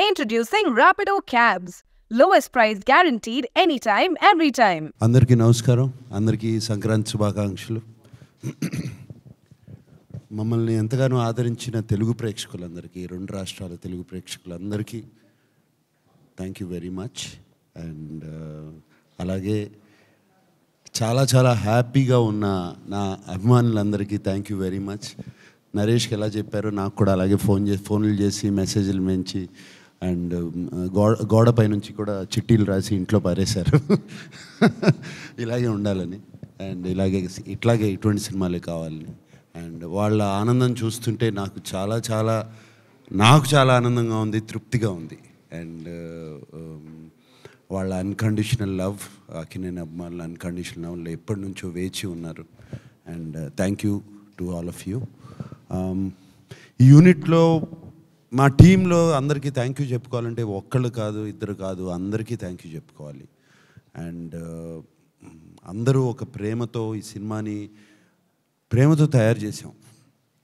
Introducing Rapido Cabs. Lowest price guaranteed anytime, every time. అందరికీ నమస్కారం. అందరికీ సంక్రాంతి శుభాకాంక్షలు. మమ్మల్ని ఎంతగానో ఆదరించిన తెలుగు ప్రేక్షకులందరికీ, రెండు రాష్ట్రాల తెలుగు ప్రేక్షకులందరికీ thank you very much. And అలాగే చాలా చాలా హ్యాపీగా ఉన్న నా అభిమానులందరికీ థ్యాంక్ యూ వెరీ మచ్. నరేష్కి ఎలా చెప్పారో నాకు కూడా అలాగే ఫోన్లు చేసి మెసేజ్లు మెంచి అండ్ గోడపై నుంచి కూడా చిట్టీలు రాసి ఇంట్లో పారేశారు ఇలాగే ఉండాలని అండ్ ఇట్లాగే ఇటువంటి సినిమాలే కావాలని. అండ్ వాళ్ళ ఆనందం చూస్తుంటే నాకు చాలా ఆనందంగా ఉంది, తృప్తిగా ఉంది. అండ్ వాళ్ళ అన్కండిషనల్ లవ్, అక్కినేని అభిమానుల అన్కండిషనల్ లవ్లో ఎప్పటి నుంచో వేచి ఉన్నారు. And thank you to all of you. ఈ యూనిట్లో మా టీంలో అందరికీ థ్యాంక్ యూ చెప్పుకోవాలంటే ఒక్కళ్ళు కాదు, ఇద్దరు కాదు, అందరికీ థ్యాంక్ యూ చెప్పుకోవాలి. అండ్ అందరూ ఒక ప్రేమతో ఈ సినిమాని తయారు చేసాం.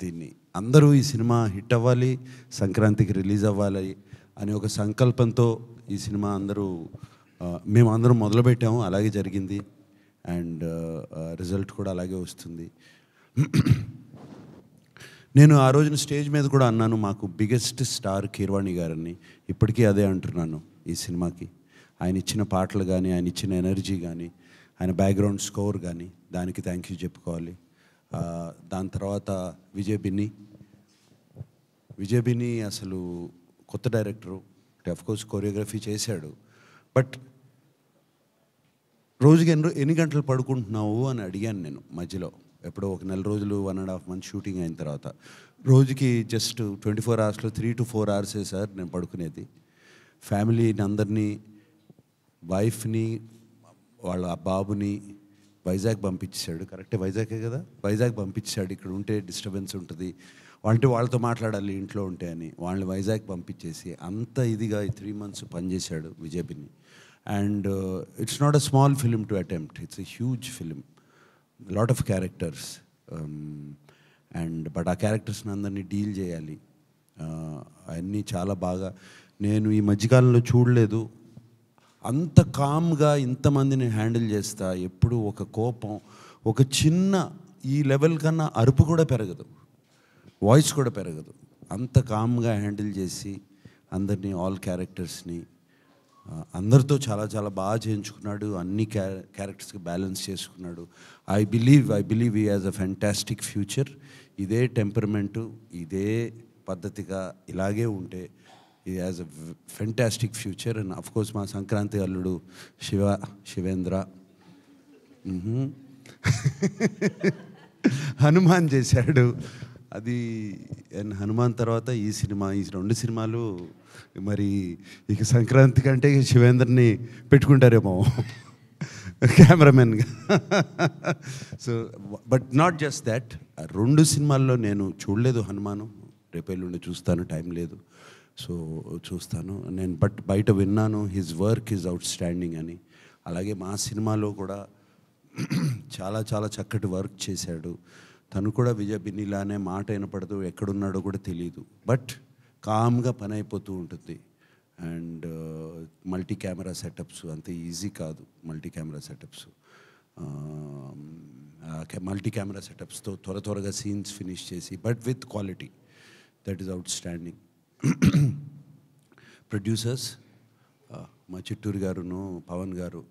దీన్ని అందరూ ఈ సినిమా హిట్ అవ్వాలి, సంక్రాంతికి రిలీజ్ అవ్వాలి అని ఒక సంకల్పంతో ఈ సినిమా మేమందరం మొదలుపెట్టాము. అలాగే జరిగింది. అండ్ రిజల్ట్ కూడా అలాగే వస్తుంది. నేను ఆ రోజున స్టేజ్ మీద కూడా అన్నాను, మాకు బిగ్గెస్ట్ స్టార్ కీరవాణి గారని. ఇప్పటికీ అదే అంటున్నాను. ఈ సినిమాకి ఆయన ఇచ్చిన పాటలు కానీ, ఆయన ఇచ్చిన ఎనర్జీ కానీ, ఆయన బ్యాక్గ్రౌండ్ స్కోర్ కానీ, దానికి థ్యాంక్ యూ చెప్పుకోవాలి. దాని తర్వాత విజయ్ బిన్ని అసలు కొత్త డైరెక్టరు, అఫ్కోర్స్ కొరియోగ్రఫీ చేశాడు. బట్ రోజుకి ఎన్ని గంటలు పడుకుంటున్నావు అని అడిగాను నేను మధ్యలో. ఎప్పుడో ఒక నెల రోజులు 1.5 months షూటింగ్ అయిన తర్వాత రోజుకి just 24 hours 3 to 4 hours sir నేను పడుకునేది. ఫ్యామిలీని అందరినీ, వైఫ్ని, వాళ్ళ బాబుని వైజాగ్ పంపించాడు. కరెక్టే, వైజాగే కదా, వైజాగ్ పంపించాడు. ఇక్కడ ఉంటే డిస్టర్బెన్స్ ఉంటుంది, వాళ్ళతో మాట్లాడాలి ఇంట్లో ఉంటే అని వాళ్ళని వైజాగ్ పంపించేసి అంత ఇదిగా ఈ 3 months పనిచేశాడు Vijay Binny. And it's not a small film to attempt, it's a huge film, lot of characters. But ఆ క్యారెక్టర్స్ని అందరినీ డీల్ చేయాలి. అవన్నీ చాలా బాగా, నేను ఈ మధ్యకాలంలో చూడలేదు అంత కామ్గా ఇంతమందిని హ్యాండిల్ చేస్తా. ఎప్పుడు ఒక కోపం, ఒక చిన్న ఈ లెవెల్ కన్నా అరుపు కూడా పెరగదు, వాయిస్ కూడా పెరగదు. అంత కామ్గా హ్యాండిల్ చేసి అందరినీ, ఆల్ క్యారెక్టర్స్ని అందరితో చాలా బాగా చేయించుకున్నాడు. అన్ని క్యారెక్టర్స్కి బ్యాలెన్స్ చేసుకున్నాడు. I believe he has a fantastic future. ఇదే టెంపర్మెంటు, ఇదే పద్ధతిగా ఇలాగే ఉంటే he has a fantastic future. And of course మా సంక్రాంతి అల్లుడు శివేంద్ర హనుమాన్ చేశాడు. అది అండ్ హనుమాన్ తర్వాత ఈ రెండు సినిమాలు మరి ఇక సంక్రాంతి కంటే శివేందర్ని పెట్టుకుంటారేమో కెమెరామెన్గా. So but not just that, రెండు సినిమాల్లో నేను చూడలేదు హనుమాను. రేపెల్లుండి చూస్తాను, టైం లేదు, సో చూస్తాను నేను. బట్ బయట విన్నాను his work is out standing అని. అలాగే మా సినిమాలో కూడా చాలా చక్కటి వర్క్ చేశాడు. తను కూడా విజయ్ బిన్నిలానే మాట వినపడదు, ఎక్కడున్నాడో కూడా తెలియదు, బట్ కామ్గా పని అయిపోతూ ఉంటుంది. అండ్ మల్టీ కెమెరా సెటప్స్ అంత ఈజీ కాదు. మల్టీ కెమెరా సెటప్స్తో త్వరగా సీన్స్ ఫినిష్ చేసి, but with quality, that is out standing. Producers మా చిట్టూరు గారును పవన్ గారు.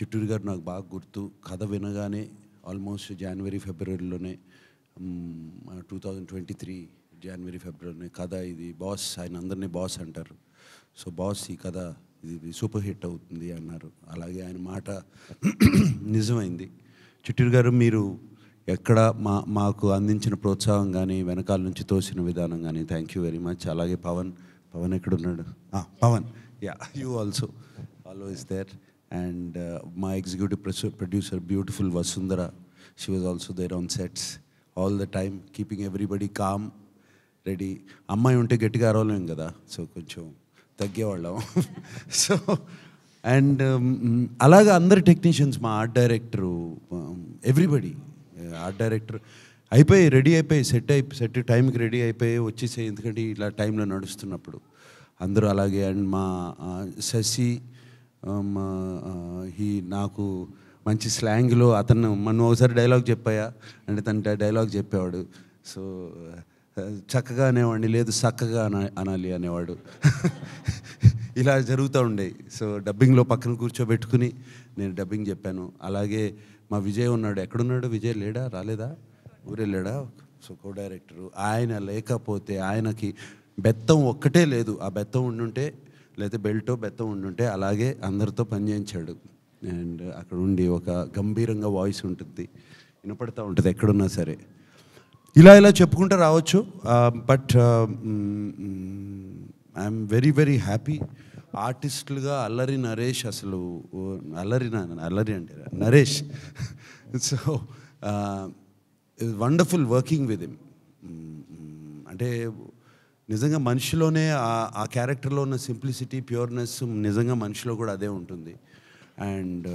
చిట్టూరు గారు నాకు బాగా గుర్తు, కథ వినగానే ఆల్మోస్ట్ జనవరి ఫిబ్రవరిలోనే 2023 జనవరి ఫిబ్రవరిలోనే కథ ఇది బాస్, ఆయన అందరినీ బాస్ అంటారు. సో బాస్ ఈ కథ ఇది సూపర్ హిట్ అవుతుంది అన్నారు. అలాగే ఆయన మాట నిజమైంది. చిట్టూరు గారు, మీరు ఎక్కడ మాకు అందించిన ప్రోత్సాహం కానీ, వెనకాల నుంచి తోసిన విధానం కానీ థ్యాంక్ యూ వెరీ మచ్. అలాగే పవన్ ఎక్కడున్నాడు? Pawan, you also always there. And my executive producer, beautiful Vasundhara, she was also there on sets all the time, keeping everybody calm, ready. Amma unte gettiga arovalem kada, so koncham taggevallam. So and అలాగా అందరు technicians, మా art director, everybody, art director ready అయిపోయి set టైంకి ready అయిపోయి వచ్చేసే. ఎందుకంటే ఇలా టైంలో నడుస్తున్నప్పుడు అందరూ అలాగే. అండ్ మా శశి నాకు మంచి స్లాంగ్లో అతను మనం ఒకసారి డైలాగ్ చెప్పాయా అంటే తన డైలాగ్ చెప్పేవాడు. సో చక్కగా అనేవాడిని, లేదు చక్కగా అనాలి అనేవాడు. ఇలా జరుగుతూ ఉండేవి. సో డబ్బింగ్లో పక్కన కూర్చోబెట్టుకుని నేను డబ్బింగ్ చెప్పాను. అలాగే మా విజయ్ ఉన్నాడు. ఎక్కడున్నాడు విజయ్? లేడా? రాలేదా? ఊరెళ్ళాడా? సో కో డైరెక్టరు. ఆయన లేకపోతే ఆయనకి బెత్తం ఒక్కటే లేదు. ఆ బెత్తం ఉండుంటే లేకపోతే బెల్టో బెత్తం ఉండుంటే అలాగే అందరితో పనిచేయించాడు. అండ్ అక్కడ ఉండి ఒక గంభీరంగా వాయిస్ ఉంటుంది, వినపడతా ఉంటుంది ఎక్కడున్నా సరే. ఇలా చెప్పుకుంటూ రావచ్చు. But I'm very very happy. ఆర్టిస్టులుగా అల్లరి నరేష్, అసలు అల్లరి అంటే Naresh. So wonderful working with him. అంటే నిజంగా మనిషిలోనే ఆ క్యారెక్టర్లో ఉన్న సింప్లిసిటీ, ప్యూర్నెస్ నిజంగా మనిషిలో కూడా అదే ఉంటుంది. అండ్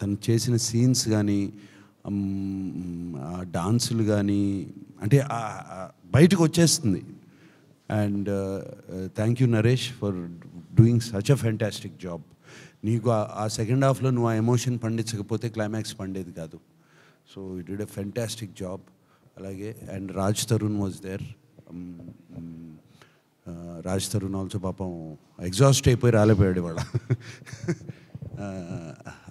తను చేసిన సీన్స్ కానీ, డాన్సులు కానీ, అంటే బయటకు వచ్చేస్తుంది. And thank you Naresh for doing such a fantastic job. నీకు ఆ సెకండ్ హాఫ్లో నువ్వు ఆ ఎమోషన్ పండించకపోతే క్లైమాక్స్ పండేది కాదు. So it did a fantastic job. అలాగే and Raj Tarun was there. Raj Tarun also పాపం ఎగ్జాస్ట్ అయిపోయి రాలేపోయాడు ఇవాళ.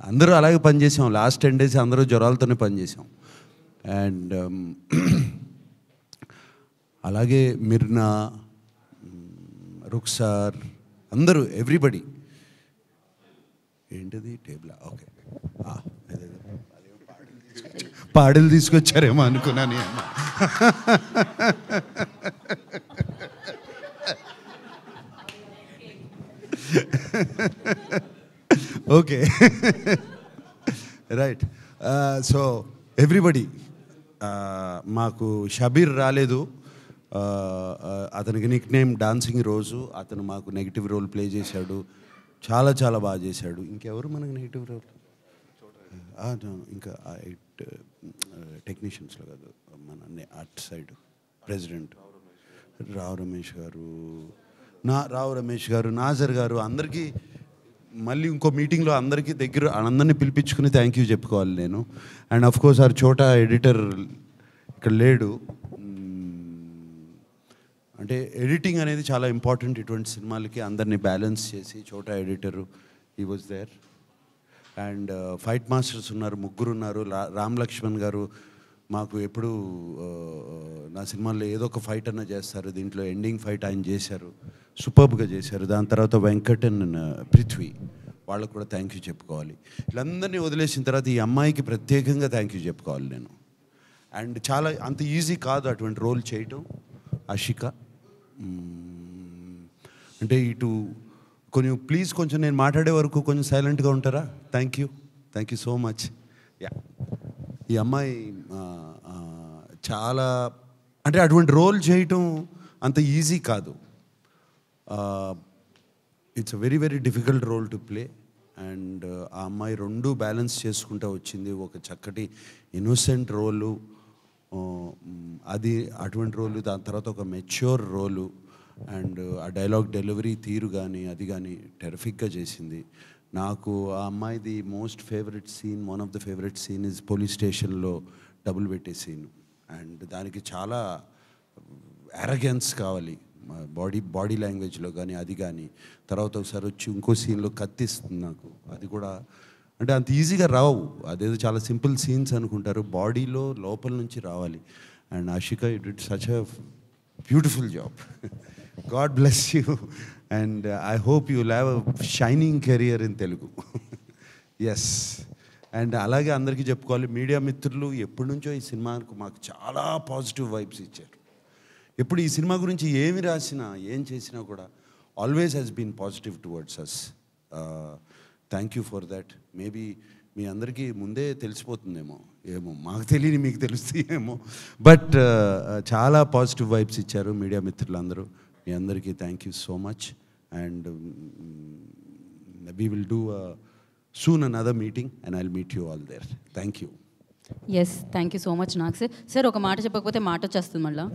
అందరూ అలాగే పనిచేసాం. లాస్ట్ 10 days అందరూ జ్వరాలతోనే పనిచేసాం. అండ్ అలాగే మిర్నా, రుక్సార్, అందరూ ఎవ్రీబడి. ఏంటిది టేబులా? ఓకే, పాడలు తీసుకొచ్చారేమో అనుకున్నాను. Okay, right. సో ఎవ్రీబడి, మాకు షబీర్ రాలేదు. అతనికి నిక్ నేమ్ డాన్సింగ్ రోజు. అతను మాకు నెగిటివ్ రోల్ ప్లే చేశాడు. చాలా చాలా బాగా చేశాడు. ఇంకెవరు మనకు నెగిటివ్ రోల్? ఇంకా టెక్నీషియన్స్లో కాదు, మన at side president Rao Ramesh గారు, నాజర్ గారు, అందరికీ మళ్ళీ ఇంకో మీటింగ్లో అందరికీ అందరినీ పిలిపించుకుని థ్యాంక్ యూ చెప్పుకోవాలి నేను. అండ్ ఆఫ్ కోర్స్ చోటా ఎడిటర్ ఇక్కడ లేడు. అంటే ఎడిటింగ్ అనేది చాలా ఇంపార్టెంట్ ఇటువంటి సినిమాలకి. అందరినీ బ్యాలెన్స్ చేసి Chota editor he was there. And fight masters ఉన్నారు, 3 ఉన్నారు. రామ్ లక్ష్మణ్ గారు మాకు ఎప్పుడు నా సినిమాల్లో ఏదో ఒక ఫైట్ అన్నా చేస్తారు. దీంట్లో ఎండింగ్ ఫైట్ ఆయన చేశారు, సూపర్బ్గా చేశారు. దాని తర్వాత వెంకట్ అండ్ పృథ్వీ, వాళ్ళకు కూడా థ్యాంక్ యూ చెప్పుకోవాలి. వీళ్ళందరినీ వదిలేసిన తర్వాత ఈ అమ్మాయికి ప్రత్యేకంగా థ్యాంక్ యూ చెప్పుకోవాలి నేను. అండ్ చాలా అంత ఈజీ కాదు అటువంటి రోల్ చేయటం. ఆషిక అంటే ఇటు ప్లీజ్ కొంచెం నేను మాట్లాడే వరకు కొంచెం సైలెంట్గా ఉంటారా? Thank you so much. Yeah, ఈ అమ్మాయి చాలా అంటే అటువంటి రోల్ చేయటం అంత ఈజీ కాదు. It's a very very difficult role to play. And ఆ అమ్మాయి 2 బ్యాలెన్స్ చేసుకుంటూ వచ్చింది. ఒక చక్కటి ఇన్నోసెంట్ రోలు, అది అటువంటి రోలు, దాని తర్వాత ఒక మెచ్యూర్ రోలు. అండ్ ఆ డైలాగ్ డెలివరీ తీరు కానీ అది కానీ టెరిఫిక్గా చేసింది. నాకు ఆ అమ్మాయిది most favourite scene, one of the favourite scene is police స్టేషన్లో డబుల్ పెట్టే సీన్. అండ్ దానికి చాలా అరగెన్స్ కావాలి బాడీ లాంగ్వేజ్లో కానీ అది కానీ. తర్వాత ఒకసారి వచ్చి ఇంకో సీన్లో కత్తిస్తుంది నాకు. అది కూడా అంటే అంత ఈజీగా రావు, అదేదో చాలా సింపుల్ సీన్స్ అనుకుంటారు, బాడీలో లోపల నుంచి రావాలి. And Ashika you did such a beautiful job. God bless you. And I hope you will have a shining career in Telugu. Yes. And అలాగే అందరికీ చెప్పుకోవాలి, మీడియా మిత్రులు ఎప్పటి నుంచో ఈ సినిమాకు మాకు చాలా పాజిటివ్ వైబ్స్ ఇచ్చారు. ఎప్పుడు ఈ సినిమా గురించి ఏమి రాసినా ఏం చేసినా కూడా always has been positive towards us. Thank you for that. Maybe మీ అందరికీ ముందే తెలిసిపోతుందేమో, ఏమో మాకు తెలియని మీకు తెలుస్తాయేమో. బట్ చాలా పాజిటివ్ వైబ్స్ ఇచ్చారు మీడియా మిత్రులందరూ. మీ అందరికీ thank you so much. And we will do soon another meeting and I'll meet you all there. Thank you. Yes, thank you so much, Nag sir. Sir, oka maata cheppakapothe maata vachesthundi malla.